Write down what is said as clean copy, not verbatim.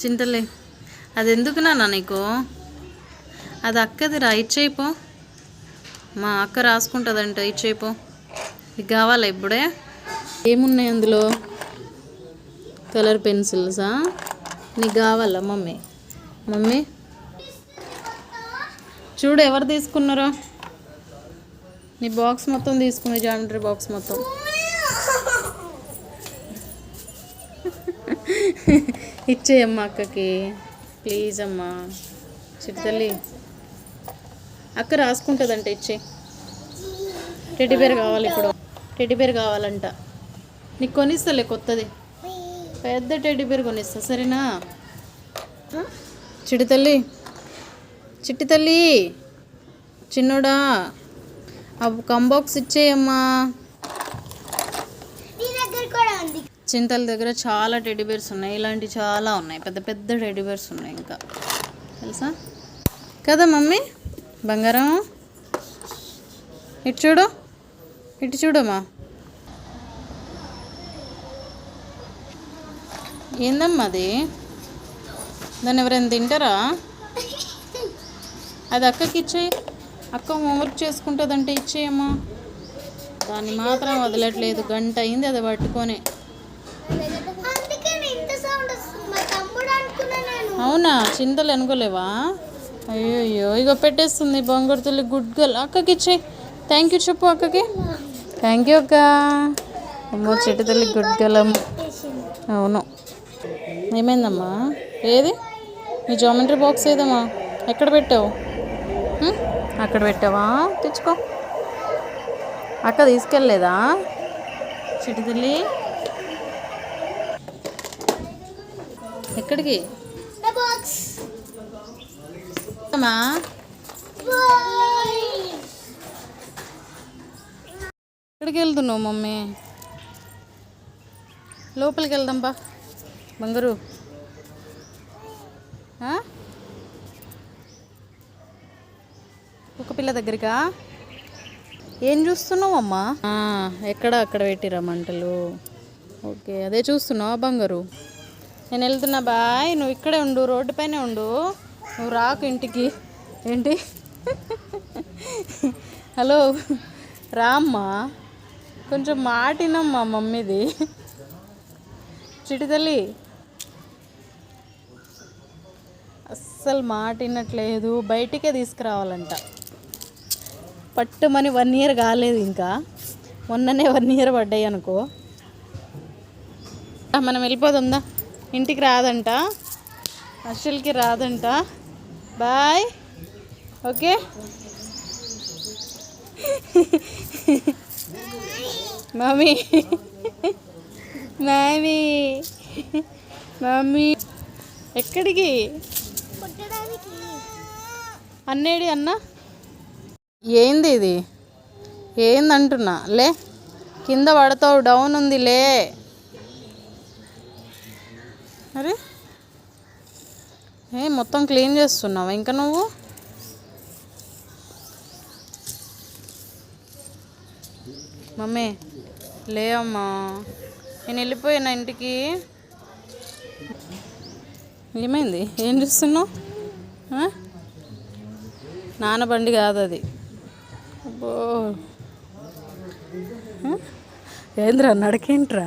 చింతలే అది ఎందుకు నాన్న నీకు? అది అక్కది రా, ఇచ్చేయిపో. మా అక్క రాసుకుంటుందంట, ఇచ్చేయిపో. నీకు కావాలా ఇప్పుడే? ఏమున్నాయి అందులో? కలర్ పెన్సిల్సా? నీకు కావాలా మమ్మీ? మమ్మీ చూడు ఎవరు తీసుకున్నారో. నీ బాక్స్ మొత్తం తీసుకుని, జామెట్రీ బాక్స్ మొత్తం. ఇచ్చేయమ్మా అక్కకి ప్లీజ్ అమ్మా. చిట్టతల్లి అక్క రాసుకుంటుందంట, ఇచ్చే. టెడ్డీ బేర్ కావాలి ఇప్పుడు. టెడ్డీ బేర్ కావాలంట. నీకు కొనిస్తలే కొత్తది, పెద్ద టెడ్డీ బేర్ కొనిస్తా, సరేనా? చిట్టతల్లి, చిట్టి తల్లి, చిన్నోడా ఆ కంబాక్స్ ఇచ్చేయమ్మా. చింతల దగ్గర చాలా టెడ్డీ బేర్స్ ఉన్నాయి, ఇలాంటివి చాలా ఉన్నాయి, పెద్ద పెద్ద టెడ్డీ బేర్స్ ఉన్నాయి ఇంకా, తెలుసా కదా మమ్మీ? బంగారం ఇటు చూడు, ఇటు చూడమ్మా. ఏందమ్మా అది? దాన్ని ఎవరైనా తింటారా? అది అక్కకి ఇచ్చేయి, అక్క హోంవర్క్ చేసుకుంటుందంటే ఇచ్చేయమ్మా. దాన్ని మాత్రం వదలట్లేదు, గంట అయింది అది పట్టుకొని. అవునా, చింతలు అనుకోలేవా? అయ్యో ఇగో పెట్టేస్తుంది బంగారు తల్లి, గుడ్ గర్ల్. అక్కకి ఇచ్చేయి. థ్యాంక్ యూ చెప్పు అక్కకి. థ్యాంక్ యూ అక్క. అమ్మో చెట్టు తల్లి గుడ్ గర్ల్ అమ్మ. అవును. ఏమైందమ్మా? ఏది నీ జామెట్రీ బాక్స్ ఏదమ్మా? ఎక్కడ పెట్టావు? అక్కడ పెట్టావా? తెచ్చుకో. అక్క తీసుకెళ్ళలేదా చిట్టి తల్లి? ఎక్కడికి అమ్మా? ఎక్కడికి వెళ్తున్నావు మమ్మీ? లోపలికి వెళ్దాం బా బంగారు. ఒక పిల్ల దగ్గరికా? ఏం చూస్తున్నావు అమ్మా? ఎక్కడ అక్కడ పెట్టిరా మంటలు? ఓకే, అదే చూస్తున్నావా బంగారు? నేను వెళ్తున్నా బాయ్, నువ్వు ఇక్కడే ఉండు, రోడ్డు పైనే ఉండు, నువ్వు రాకు ఇంటికి. ఏంటి? హలో రామ్మా, కొంచెం మాటినమ్మా మమ్మీది. చిట్టి తల్లి అస్సలు మాటినట్లేదు, బయటికే తీసుకురావాలంట. పట్టుమని 1 ఇయర్ కాలేదు ఇంకా, మొన్ననే 1 ఇయర్ పడ్డాయి అనుకో. మనం వెళ్ళిపోతుందా? ఇంటికి రాదంట, అసలుకి రాదంట. Bye. Okay mummy, mummy, mummy ఎక్కడికి? అన్నేడి అన్న? ఏంది ఇది? ఏందంటున్నా? లే, కింద పడతావు, డౌన్ ఉంది, లే. అరే మొత్తం క్లీన్ చేస్తున్నావా ఇంకా నువ్వు? మమ్మీ లే అమ్మా, నేను వెళ్ళిపోయాను ఇంటికి. ఏమైంది? ఏం చూస్తున్నావు? నాన్న బండి కాదు అది. అబ్బో ఏంద్రా నడకేంట్రా?